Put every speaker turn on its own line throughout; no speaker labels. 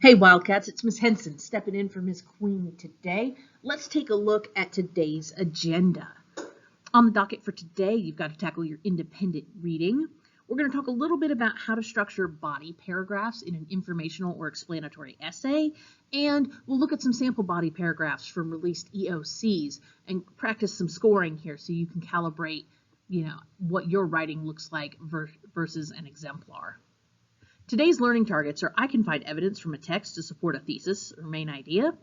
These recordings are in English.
Hey Wildcats, it's Miss Henson stepping in for Miss Queen today. Let's take a look at today's agenda. On the docket for today, you've got to tackle your independent reading. We're going to talk a little bit about how to structure body paragraphs in an informational or explanatory essay, and we'll look at some sample body paragraphs from released EOCs and practice some scoring here so you can calibrate, what your writing looks like versus an exemplar. Today's learning targets are I can find evidence from a text to support a thesis or main idea,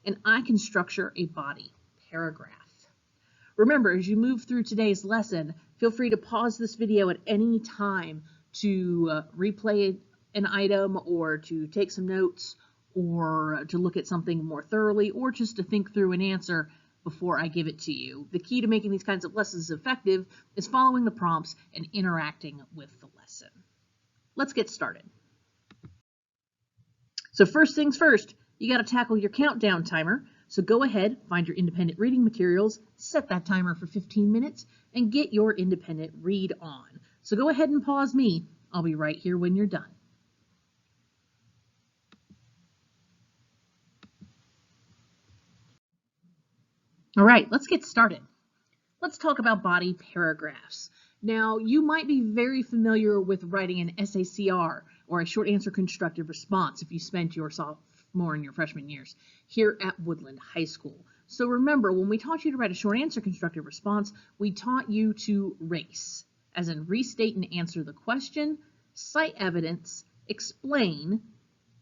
and I can structure a body paragraph. Remember, as you move through today's lesson, feel free to pause this video at any time to replay an item or to take some notes or to look at something more thoroughly or just to think through an answer before I give it to you. The key to making these kinds of lessons effective is following the prompts and interacting with the lesson. Let's get started. So first things first, you got to tackle your countdown timer. So go ahead, find your independent reading materials, set that timer for 15 minutes, and get your independent read on. So go ahead and pause me. I'll be right here when you're done. All right, let's get started. Let's talk about body paragraphs. Now, you might be very familiar with writing an SACR or a short answer constructive response if you spent your sophomore and your freshman years here at Woodland High School. So remember, when we taught you to write a short answer constructive response, we taught you to race, as in restate and answer the question, cite evidence, explain,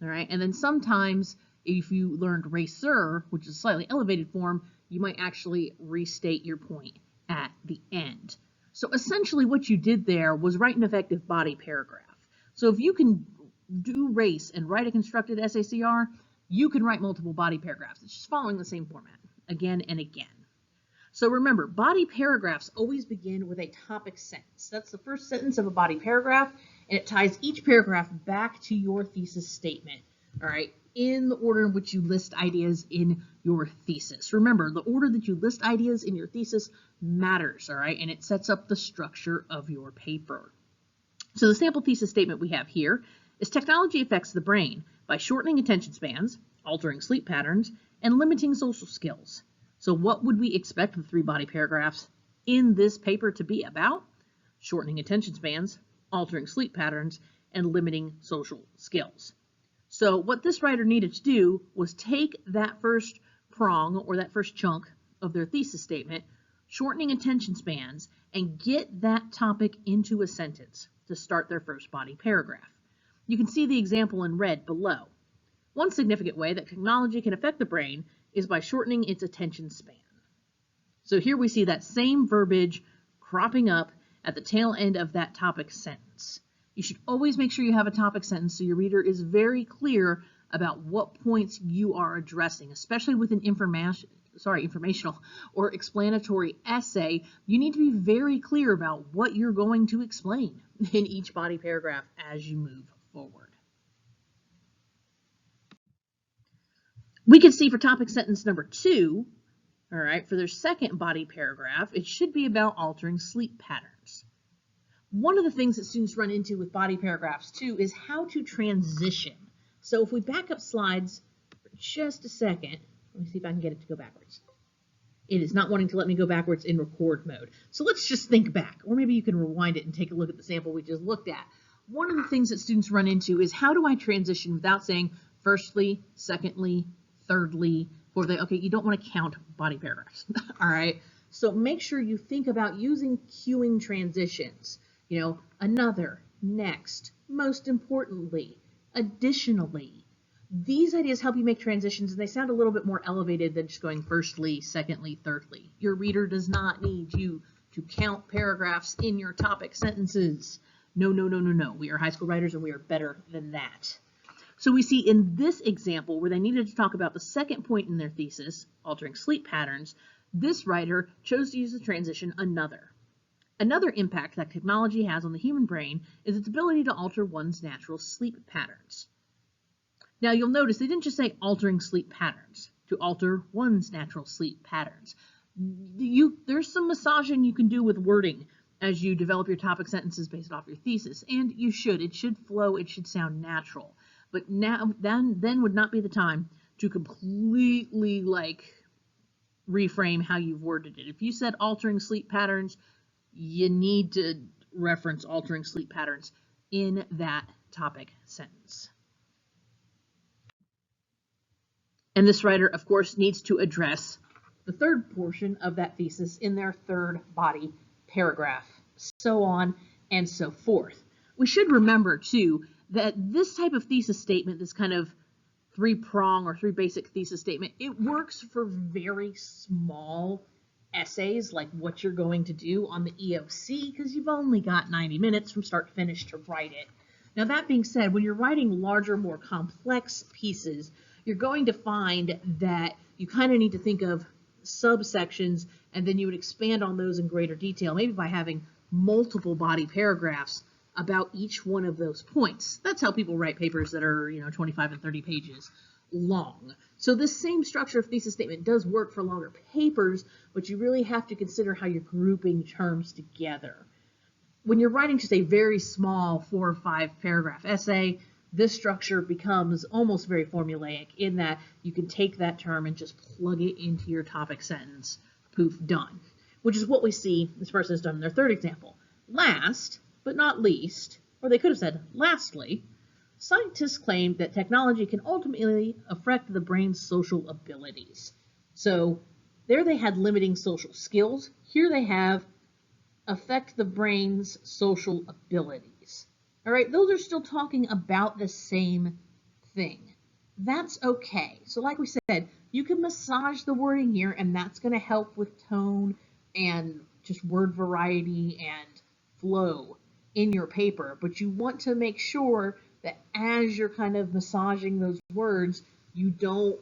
all right, and then sometimes if you learned racer, which is a slightly elevated form, you might actually restate your point at the end. So essentially what you did there was write an effective body paragraph. So if you can do race and write a constructed SACR, you can write multiple body paragraphs. It's just following the same format again and again. So remember, body paragraphs always begin with a topic sentence. That's the first sentence of a body paragraph, and it ties each paragraph back to your thesis statement, all right, in the order in which you list ideas in your thesis. Remember, the order that you list ideas in your thesis matters, all right, and it sets up the structure of your paper. So the sample thesis statement we have here is technology affects the brain by shortening attention spans, altering sleep patterns, and limiting social skills. So what would we expect the 3 body paragraphs in this paper to be about? Shortening attention spans, altering sleep patterns, and limiting social skills. So what this writer needed to do was take that first prong or that first chunk of their thesis statement, shortening attention spans, and get that topic into a sentence to start their first body paragraph. You can see the example in red below. One significant way that technology can affect the brain is by shortening its attention span. So here we see that same verbiage cropping up at the tail end of that topic sentence. You should always make sure you have a topic sentence so your reader is very clear about what points you are addressing, especially with an informational or explanatory essay. You need to be very clear about what you're going to explain in each body paragraph as you move forward. We can see for topic sentence number 2, all right, for their second body paragraph, it should be about altering sleep patterns. One of the things that students run into with body paragraphs too is how to transition. So if we back up slides for just a second, let me see if I can get it to go backwards. It is not wanting to let me go backwards in record mode. So let's just think back, or maybe you can rewind it and take a look at the sample we just looked at. One of the things that students run into is how do I transition without saying firstly, secondly, thirdly, fourthly. Okay, you don't want to count body paragraphs, all right? So make sure you think about using cueing transitions. Another, next, most importantly, additionally. These ideas help you make transitions, and they sound a little bit more elevated than just going firstly, secondly, thirdly. Your reader does not need you to count paragraphs in your topic sentences. No, no, no, no, no. We are high school writers, and we are better than that. So we see in this example where they needed to talk about the second point in their thesis, altering sleep patterns, this writer chose to use the transition another. Another impact that technology has on the human brain is its ability to alter one's natural sleep patterns. Now you'll notice they didn't just say altering sleep patterns, to alter one's natural sleep patterns. There's some massaging you can do with wording as you develop your topic sentences based off your thesis, and you should. It should flow, it should sound natural. But now, then would not be the time to completely reframe how you've worded it. If you said altering sleep patterns, you need to reference altering sleep patterns in that topic sentence. And this writer, of course, needs to address the third portion of that thesis in their third body paragraph, so on and so forth. We should remember, too, that this type of thesis statement, this kind of three-prong or three basic thesis statement, it works for very small essays like what you're going to do on the EOC, because you've only got 90 minutes from start to finish to write it. Now, that being said, when you're writing larger, more complex pieces, you're going to find that you kind of need to think of subsections, and then you would expand on those in greater detail, maybe by having multiple body paragraphs about each one of those points. That's how people write papers that are, 25 and 30 pages long. So this same structure of thesis statement does work for longer papers, but you really have to consider how you're grouping terms together. When you're writing just a very small 4 or 5 paragraph essay, this structure becomes almost very formulaic in that you can take that term and just plug it into your topic sentence. Poof, done. Which is what we see this person has done in their third example. Last, but not least, or they could have said lastly, scientists claim that technology can ultimately affect the brain's social abilities. So there they had limiting social skills. Here they have affect the brain's social abilities. All right, those are still talking about the same thing. That's okay. So like we said, you can massage the wording here, and that's going to help with tone and just word variety and flow in your paper. But you want to make sure that as you're kind of massaging those words, you don't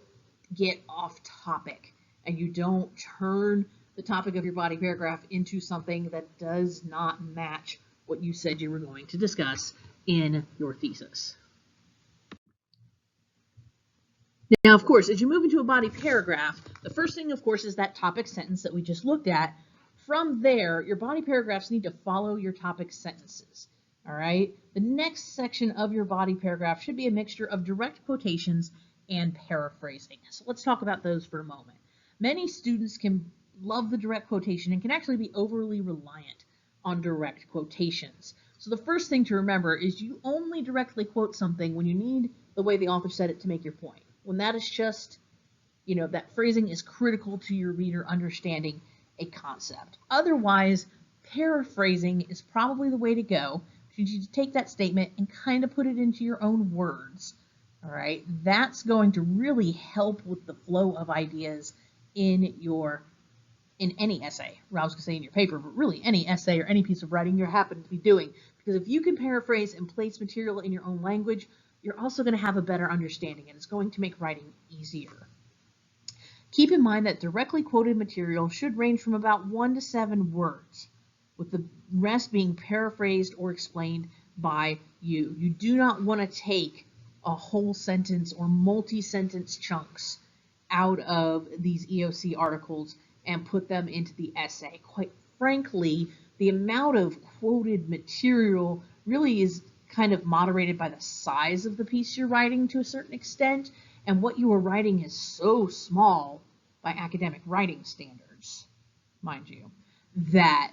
get off topic and you don't turn the topic of your body paragraph into something that does not match what you said you were going to discuss in your thesis. Now, of course, as you move into a body paragraph, the first thing, of course, is that topic sentence that we just looked at. From there, your body paragraphs need to follow your topic sentences. All right? The next section of your body paragraph should be a mixture of direct quotations and paraphrasing. So let's talk about those for a moment. Many students can love the direct quotation and can actually be overly reliant on direct quotations. So the first thing to remember is you only directly quote something when you need the way the author said it to make your point. When that is just, that phrasing is critical to your reader understanding a concept. Otherwise, paraphrasing is probably the way to go. You need to take that statement and kind of put it into your own words. All right, that's going to really help with the flow of ideas in any essay, or I was going to say in your paper, but really any essay or any piece of writing you happen to be doing. Because if you can paraphrase and place material in your own language, you're also going to have a better understanding, and it's going to make writing easier. Keep in mind that directly quoted material should range from about 1 to 7 words, with the rest being paraphrased or explained by you. You do not want to take a whole sentence or multi-sentence chunks out of these EOC articles and put them into the essay. Quite frankly, the amount of quoted material really is kind of moderated by the size of the piece you're writing to a certain extent, and what you are writing is so small by academic writing standards, mind you, that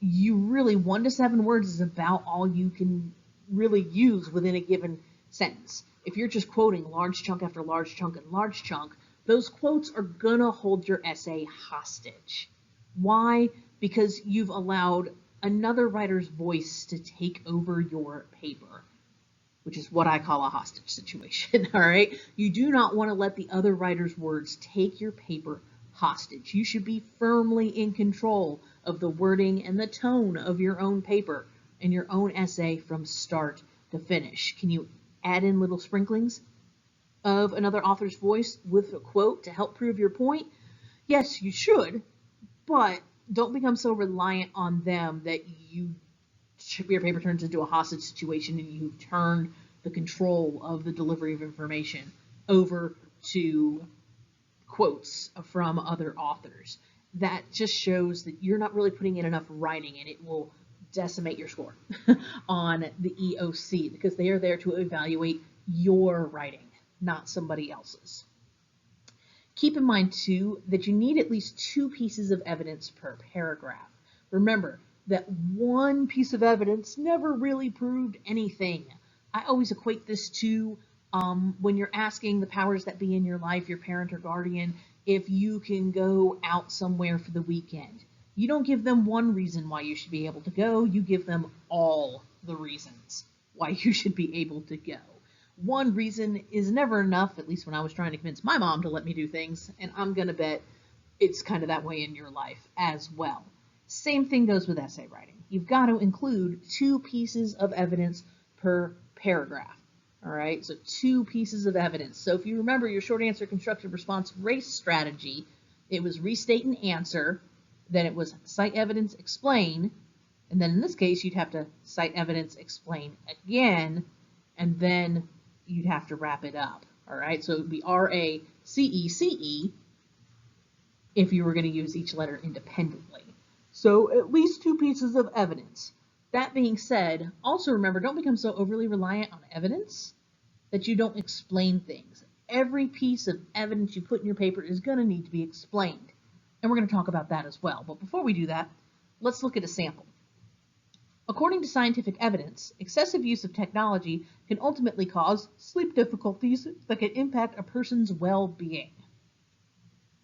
you really 1 to 7 words is about all you can really use within a given sentence. If you're just quoting large chunk after large chunk and large chunk, those quotes are gonna hold your essay hostage. Why? Because you've allowed another writer's voice to take over your paper, which is what I call a hostage situation, all right? You do not want to let the other writer's words take your paper hostage. You should be firmly in control of the wording and the tone of your own paper and your own essay from start to finish. Can you add in little sprinklings of another author's voice with a quote to help prove your point? Yes, you should, but don't become so reliant on them that your paper turns into a hostage situation and you turn the control of the delivery of information over to quotes from other authors. That just shows that you're not really putting in enough writing, and it will decimate your score on the EOC, because they are there to evaluate your writing, not somebody else's. Keep in mind, too, that you need at least 2 pieces of evidence per paragraph. Remember that one piece of evidence never really proved anything. I always equate this to when you're asking the powers that be in your life, your parent or guardian, if you can go out somewhere for the weekend. You don't give them one reason why you should be able to go, you give them all the reasons why you should be able to go. One reason is never enough, at least when I was trying to convince my mom to let me do things, and I'm going to bet it's kind of that way in your life as well. Same thing goes with essay writing. You've got to include 2 pieces of evidence per paragraph. All right, so 2 pieces of evidence. So if you remember your short answer constructive response race strategy, it was restate and answer, then it was cite evidence, explain, and then in this case you'd have to cite evidence, explain again, and then you'd have to wrap it up. All right, so it would be R-A-C-E-C-E if you were going to use each letter independently. So at least 2 pieces of evidence. That being said, also remember, don't become so overly reliant on evidence that you don't explain things. Every piece of evidence you put in your paper is going to need to be explained. And we're going to talk about that as well. But before we do that, let's look at a sample. According to scientific evidence, excessive use of technology can ultimately cause sleep difficulties that can impact a person's well-being.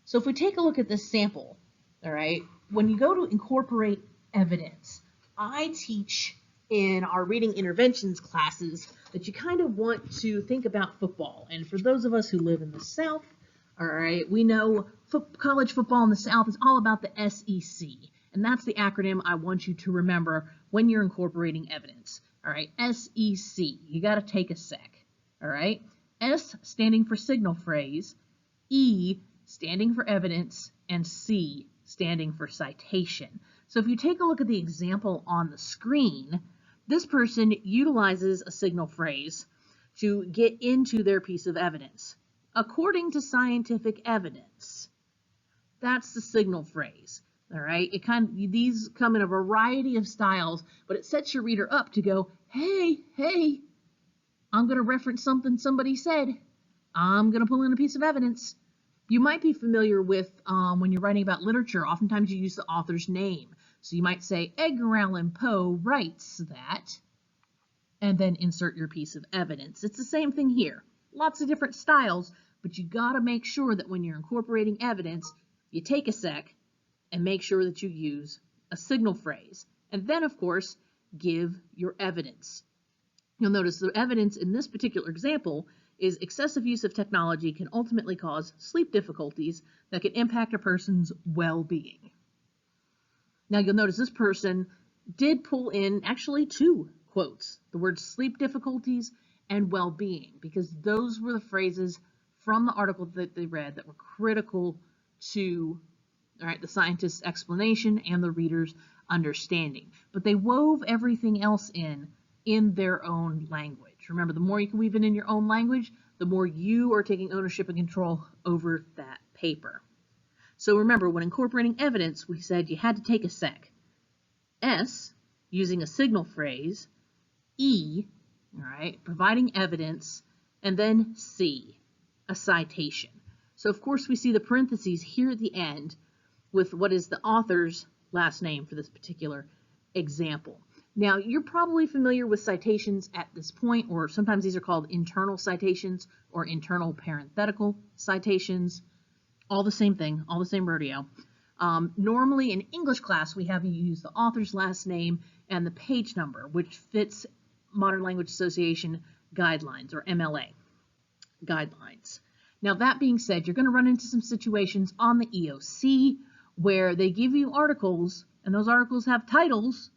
So if we take a look at this sample, all right, when you go to incorporate evidence, I teach in our reading interventions classes that you kind of want to think about football. And for those of us who live in the South, all right, we know college football in the South is all about the SEC. And that's the acronym I want you to remember when you're incorporating evidence. All right, SEC, you got to take a sec. All right, S standing for signal phrase, E standing for evidence, and C standing for citation. So if you take a look at the example on the screen, this person utilizes a signal phrase to get into their piece of evidence. According to scientific evidence, that's the signal phrase. All right, these come in a variety of styles, but it sets your reader up to go, hey, I'm going to reference something somebody said. I'm going to pull in a piece of evidence. You might be familiar with when you're writing about literature, oftentimes you use the author's name. So you might say Edgar Allan Poe writes that, and then insert your piece of evidence. It's the same thing here. Lots of different styles, but you got to make sure that when you're incorporating evidence, you take a sec and make sure that you use a signal phrase. And then, of course, give your evidence. You'll notice the evidence in this particular example is excessive use of technology can ultimately cause sleep difficulties that can impact a person's well-being. Now you'll notice this person did pull in actually 2 quotes, the words sleep difficulties and well-being, because those were the phrases from the article that they read that were critical to the scientist's explanation and the reader's understanding. But they wove everything else in their own language. Remember, the more you can weave it in your own language, the more you are taking ownership and control over that paper. So remember, when incorporating evidence, we said you had to take a sec. S, using a signal phrase. E, all right, providing evidence. And then C, a citation. So of course we see the parentheses here at the end with what is the author's last name for this particular example. Now, you're probably familiar with citations at this point, or sometimes these are called internal citations or internal parenthetical citations. All the same thing, all the same rodeo. Normally in English class, we have you use the author's last name and the page number, which fits Modern Language Association guidelines, or MLA guidelines. Now, that being said, you're going to run into some situations on the EOC where they give you articles, and those articles have titles,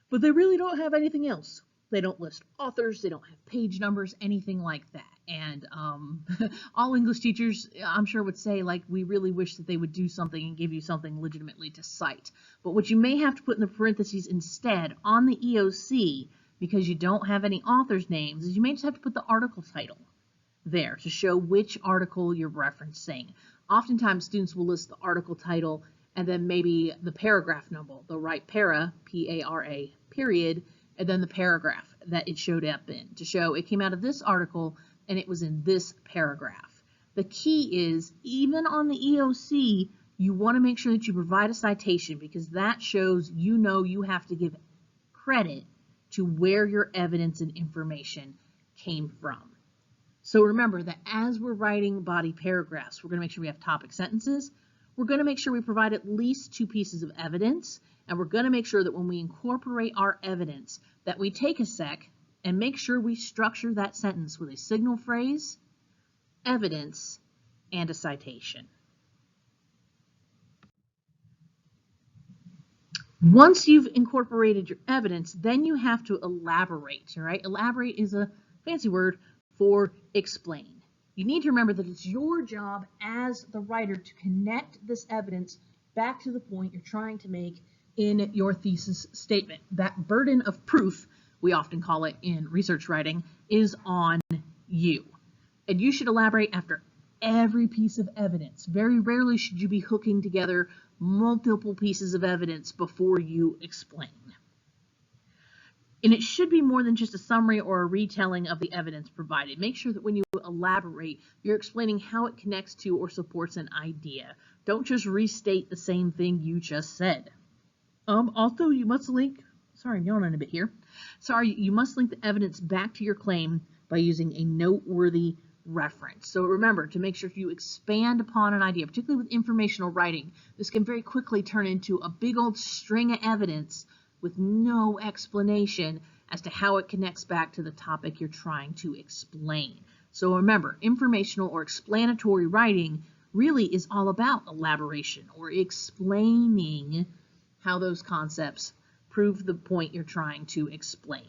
but they really don't have anything else. They don't list authors, they don't have page numbers, anything like that. And all English teachers, I'm sure, would say, like, we really wish that they would do something and give you something legitimately to cite. But what you may have to put in the parentheses instead on the EOC, because you don't have any authors' names, is you may just have to put the article title there to show which article you're referencing. Oftentimes, students will list the article title and then maybe the paragraph number. They'll write para, P-A-R-A, period, and then the paragraph that it showed up in to show it came out of this article and it was in this paragraph. The key is, even on the EOC, you want to make sure that you provide a citation, because that shows you know you have to give credit to where your evidence and information came from. So remember that as we're writing body paragraphs, we're going to make sure we have topic sentences. We're going to make sure we provide at least 2 pieces of evidence, and we're going to make sure that when we incorporate our evidence that we take a sec and make sure we structure that sentence with a signal phrase, evidence, and a citation. Once you've incorporated your evidence, then you have to elaborate, all right? Elaborate is a fancy word for explain. You need to remember that it's your job as the writer to connect this evidence back to the point you're trying to make in your thesis statement. That burden of proof, we often call it in research writing, is on you. And you should elaborate after every piece of evidence. Very rarely should you be hooking together multiple pieces of evidence before you explain. And it should be more than just a summary or a retelling of the evidence provided. Make sure that when you elaborate, you're explaining how it connects to or supports an idea. Don't just restate the same thing you just said. Also, you must link, sorry, I'm yawning a bit here. You must link the evidence back to your claim by using a noteworthy reference. So remember to make sure if you expand upon an idea, particularly with informational writing, this can very quickly turn into a big old string of evidence with no explanation as to how it connects back to the topic you're trying to explain. So remember, informational or explanatory writing really is all about elaboration or explaining how those concepts prove the point you're trying to explain.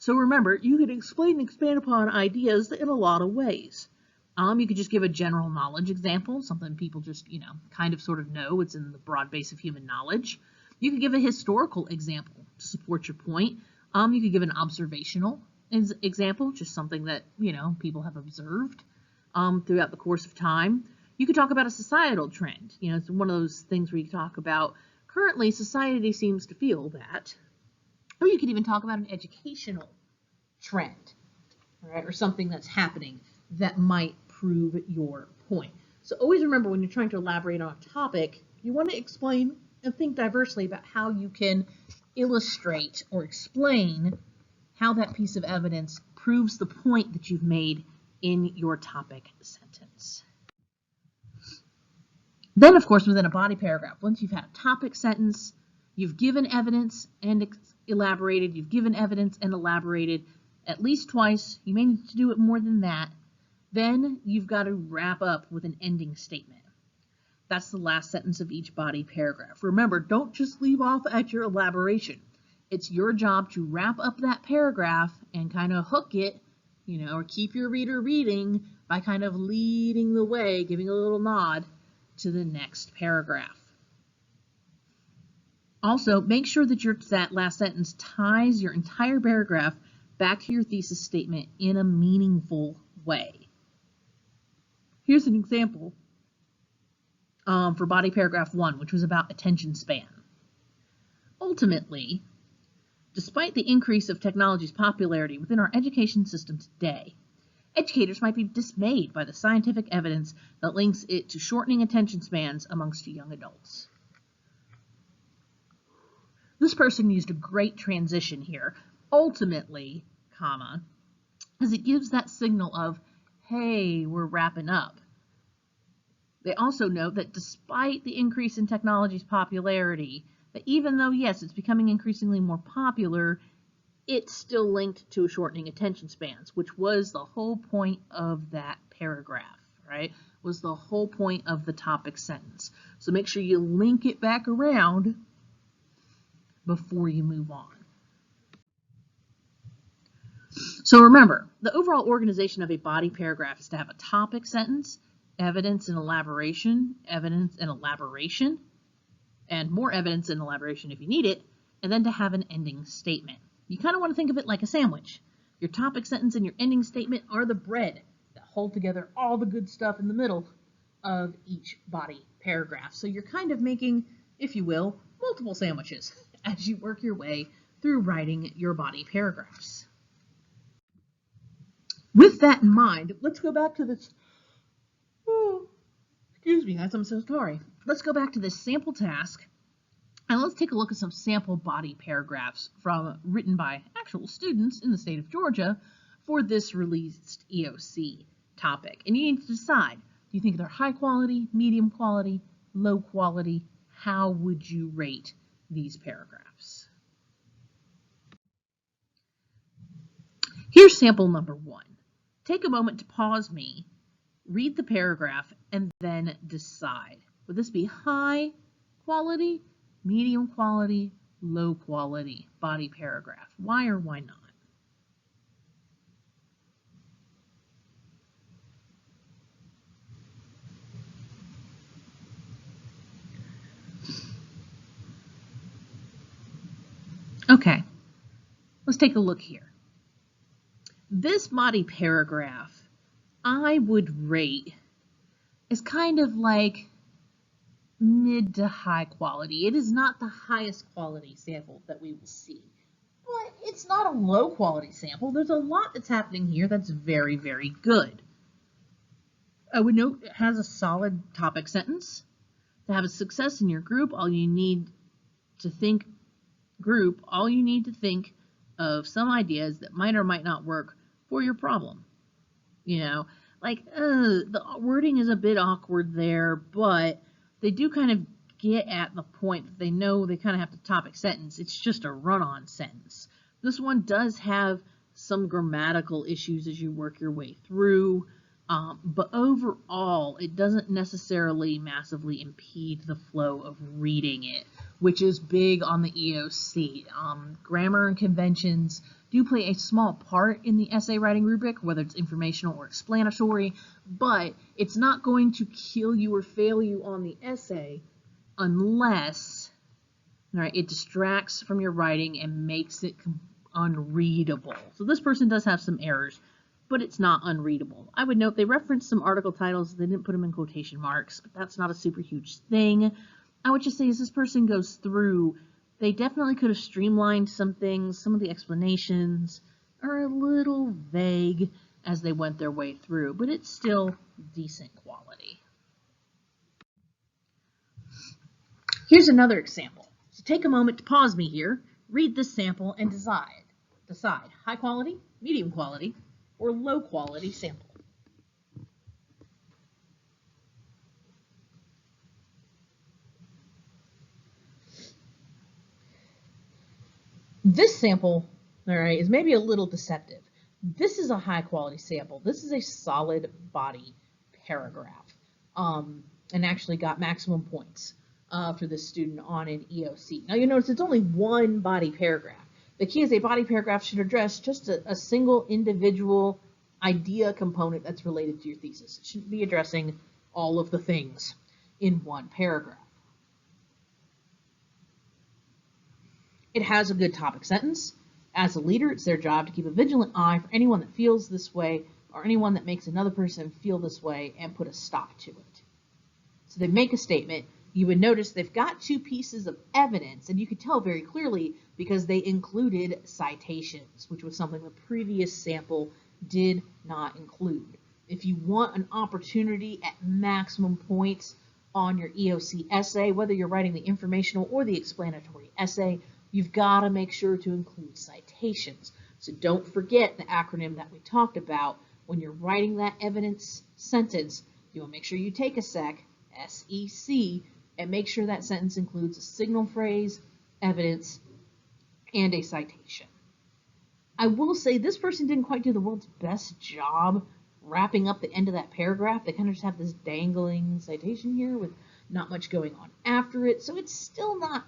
So remember, you can explain and expand upon ideas in a lot of ways. You could just give a general knowledge example, something people just, kind of sort of know. It's in the broad base of human knowledge. You could give a historical example to support your point. You could give an observational example, just something that, people have observed throughout the course of time. You could talk about a societal trend. It's one of those things where you talk about currently society seems to feel that. Or you could even talk about an educational trend, right? Or something that's happening that might prove your point. So always remember, when you're trying to elaborate on a topic, you want to explain and think diversely about how you can illustrate or explain how that piece of evidence proves the point that you've made in your topic sentence. Then, of course, within a body paragraph, once you've had a topic sentence, you've given evidence and elaborated, you've given evidence and elaborated at least twice, you may need to do it more than that, then you've got to wrap up with an ending statement. That's the last sentence of each body paragraph. Remember, don't just leave off at your elaboration. It's your job to wrap up that paragraph and kind of hook it, or keep your reader reading by kind of leading the way, giving a little nod to the next paragraph. Also, make sure that that last sentence ties your entire paragraph back to your thesis statement in a meaningful way. Here's an example for body paragraph 1, which was about attention span. Ultimately, despite the increase of technology's popularity within our education system today, educators might be dismayed by the scientific evidence that links it to shortening attention spans amongst young adults. This person used a great transition here, ultimately, comma, as it gives that signal of, hey, we're wrapping up. They also note that despite the increase in technology's popularity, that even though, yes, it's becoming increasingly more popular, it's still linked to shortening attention spans, which was the whole point of that paragraph, right? Was the whole point of the topic sentence. So make sure you link it back around before you move on. So remember, the overall organization of a body paragraph is to have a topic sentence, evidence and elaboration, and more evidence and elaboration if you need it, and then to have an ending statement. You kind of want to think of it like a sandwich. Your topic sentence and your ending statement are the bread that hold together all the good stuff in the middle of each body paragraph. So you're kind of making, if you will, multiple sandwiches as you work your way through writing your body paragraphs. With that in mind, let's go back to this. Oh, excuse me, guys, I'm so sorry. Let's go back to this sample task, and let's take a look at some sample body paragraphs written by actual students in the state of Georgia for this released EOC topic. And you need to decide, do you think they're high quality, medium quality, low quality? How would you rate these paragraphs? Here's sample number 1. Take a moment to pause me, read the paragraph, and then decide. Would this be high quality, medium quality, low quality body paragraph? Why or why not? Okay, let's take a look here. This body paragraph, I would rate is kind of like mid to high quality. It is not the highest quality sample that we will see, but it's not a low quality sample. There's a lot that's happening here that's very, very good. I would note it has a solid topic sentence. To have a success in your group, all you need to think of some ideas that might or might not work for your problem. You know, like the wording is a bit awkward there, but they do kind of get at the point that they know they kind of have the topic sentence. It's just a run-on sentence. This one does have some grammatical issues as you work your way through, but overall, it doesn't necessarily massively impede the flow of reading it, which is big on the EOC. Grammar and conventions do play a small part in the essay writing rubric, whether it's informational or explanatory, but it's not going to kill you or fail you on the essay unless, all right, it distracts from your writing and makes it unreadable. So this person does have some errors, but it's not unreadable. I would note they referenced some article titles. They didn't put them in quotation marks, but that's not a super huge thing. I would just say as this person goes through, they definitely could have streamlined some things. Some of the explanations are a little vague as they went their way through, but it's still decent quality. Here's another example. So take a moment to pause me here, read this sample, and decide high quality, medium quality, or low quality sample. This sample, all right, is maybe a little deceptive. This is a high quality sample. This is a solid body paragraph, and actually got maximum points for this student on an EOC. Now you notice it's only one body paragraph. The key is a body paragraph should address just a single individual idea component that's related to your thesis. It shouldn't be addressing all of the things in one paragraph. It has a good topic sentence. As a leader, it's their job to keep a vigilant eye for anyone that feels this way or anyone that makes another person feel this way and put a stop to it. So they make a statement. You would notice they've got 2 pieces of evidence, and you could tell very clearly because they included citations, which was something the previous sample did not include. If you want an opportunity at maximum points on your EOC essay, whether you're writing the informational or the explanatory essay, you've got to make sure to include citations. So don't forget the acronym that we talked about. When you're writing that evidence sentence, you want to make sure you take a SEC, S-E-C, and make sure that sentence includes a signal phrase, evidence, and a citation. I will say this person didn't quite do the world's best job wrapping up the end of that paragraph. They kind of just have this dangling citation here with not much going on after it, so it's still not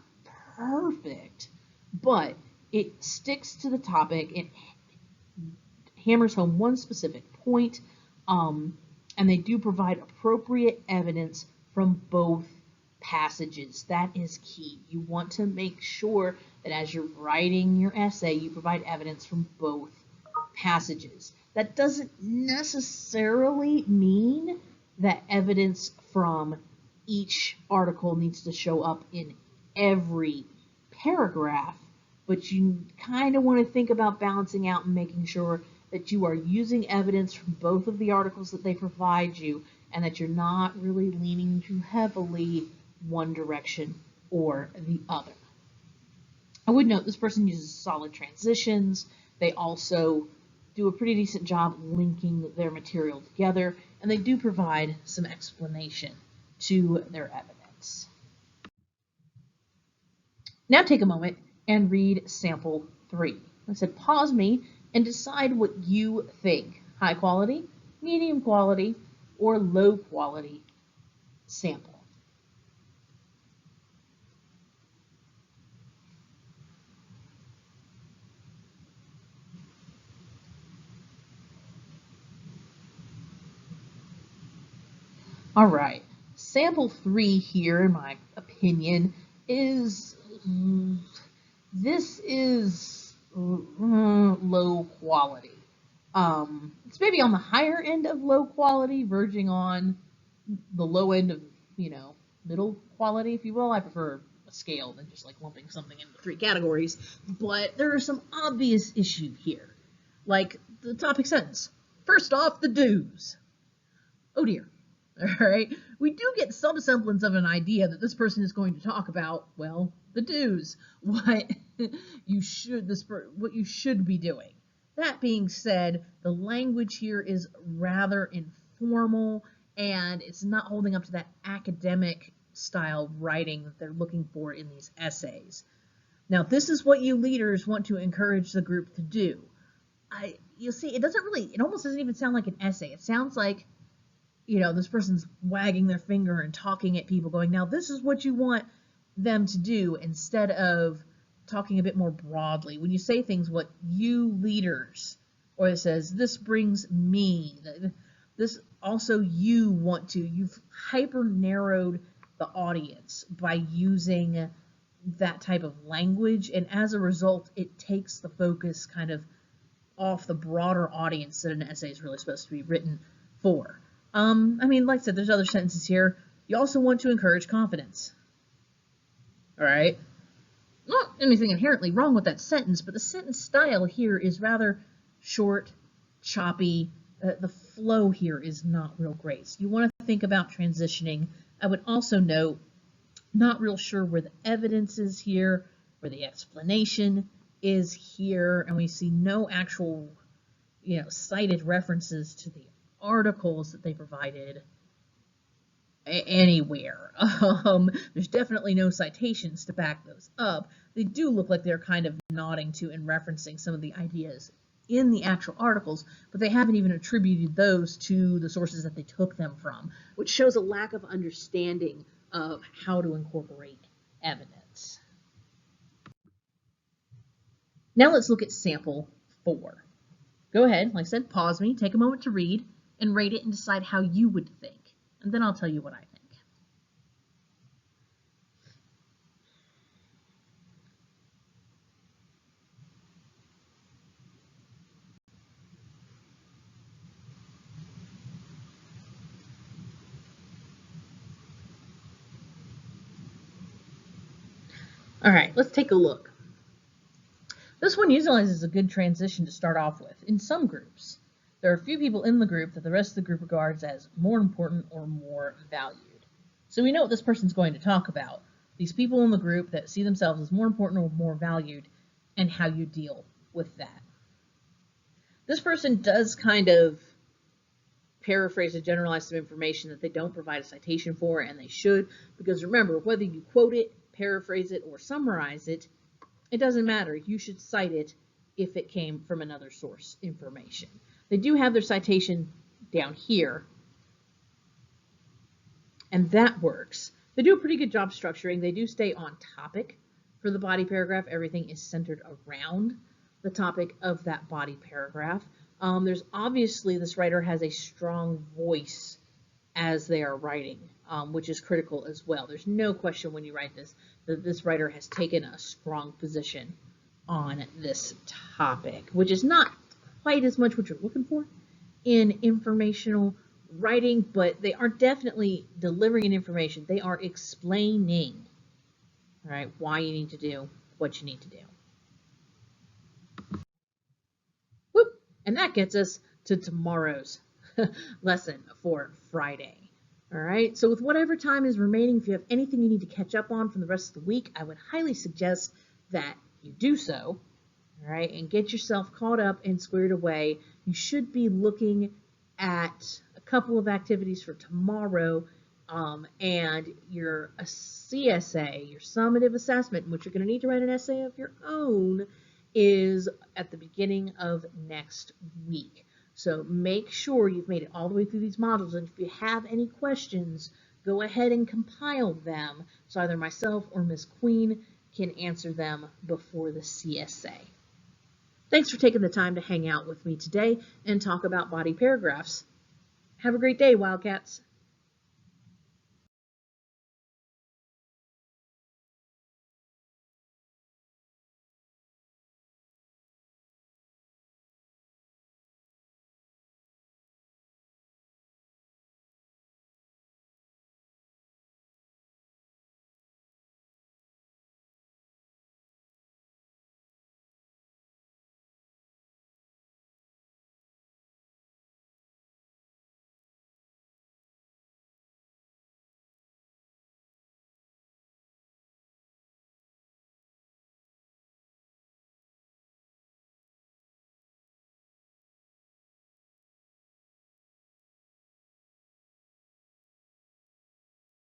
perfect, but it sticks to the topic. It hammers home one specific point, and they do provide appropriate evidence from both passages. That is key. You want to make sure that as you're writing your essay, you provide evidence from both passages. That doesn't necessarily mean that evidence from each article needs to show up in every paragraph, but you kind of want to think about balancing out and making sure that you are using evidence from both of the articles that they provide you, and that you're not really leaning too heavily one direction or the other. I would note this person uses solid transitions. They also do a pretty decent job linking their material together, and they do provide some explanation to their evidence. Now take a moment and read sample 3. I said pause me and decide what you think. High quality, medium quality, or low quality sample. All right, sample 3 here, in my opinion, is this is low quality. It's maybe on the higher end of low quality, verging on the low end of, middle quality, if you will. I prefer a scale than just like lumping something into 3 categories. But there are some obvious issues here, like the topic sentence. First off, the do's. Oh dear. All right, we do get some semblance of an idea that this person is going to talk about, well, the do's, what you should be doing. That being said, the language here is rather informal, and it's not holding up to that academic style writing that they're looking for in these essays. Now, this is what you leaders want to encourage the group to do. You'll see, it almost doesn't even sound like an essay. It sounds like, this person's wagging their finger and talking at people going, now this is what you want them to do, instead of talking a bit more broadly. When you say things, what you leaders, or it says, this brings me, this also you want to, you've hyper narrowed the audience by using that type of language, and as a result, it takes the focus kind of off the broader audience that an essay is really supposed to be written for. Like I said, there's other sentences here. You also want to encourage confidence. All right. Not anything inherently wrong with that sentence, but the sentence style here is rather short, choppy. The flow here is not real great. So you want to think about transitioning. I would also note, not real sure where the evidence is here, where the explanation is here, and we see no actual, cited references to the articles that they provided anywhere. There's definitely no citations to back those up. They do look like they're kind of nodding to and referencing some of the ideas in the actual articles, but they haven't even attributed those to the sources that they took them from, which shows a lack of understanding of how to incorporate evidence. Now let's look at sample 4. Go ahead, like I said, pause me, take a moment to read, and rate it and decide how you would think. And then I'll tell you what I think. All right, let's take a look. This one utilizes a good transition to start off with. In some groups, there are a few people in the group that the rest of the group regards as more important or more valued. So we know what this person's going to talk about. These people in the group that see themselves as more important or more valued, and how you deal with that. This person does kind of paraphrase or generalize some information that they don't provide a citation for, and they should, because remember, whether you quote it, paraphrase it, or summarize it, it doesn't matter. You should cite it if it came from another source information. They do have their citation down here, and that works. They do a pretty good job structuring. They do stay on topic for the body paragraph. Everything is centered around the topic of that body paragraph. There's obviously, this writer has a strong voice as they are writing, which is critical as well. There's no question when you write this that this writer has taken a strong position on this topic, which is not quite as much what you're looking for in informational writing, but they are definitely delivering an information. They are explaining, all right, why you need to do what you need to do. And that gets us to tomorrow's lesson for Friday. All right, so with whatever time is remaining, if you have anything you need to catch up on from the rest of the week, I would highly suggest that you do so, all right, and get yourself caught up and squared away. You should be looking at a couple of activities for tomorrow and your CSA, your summative assessment, in which you're going to need to write an essay of your own, is at the beginning of next week. So make sure you've made it all the way through these modules, and if you have any questions, go ahead and compile them so either myself or Ms. Queen can answer them before the CSA. Thanks for taking the time to hang out with me today and talk about body paragraphs. Have a great day, Wildcats.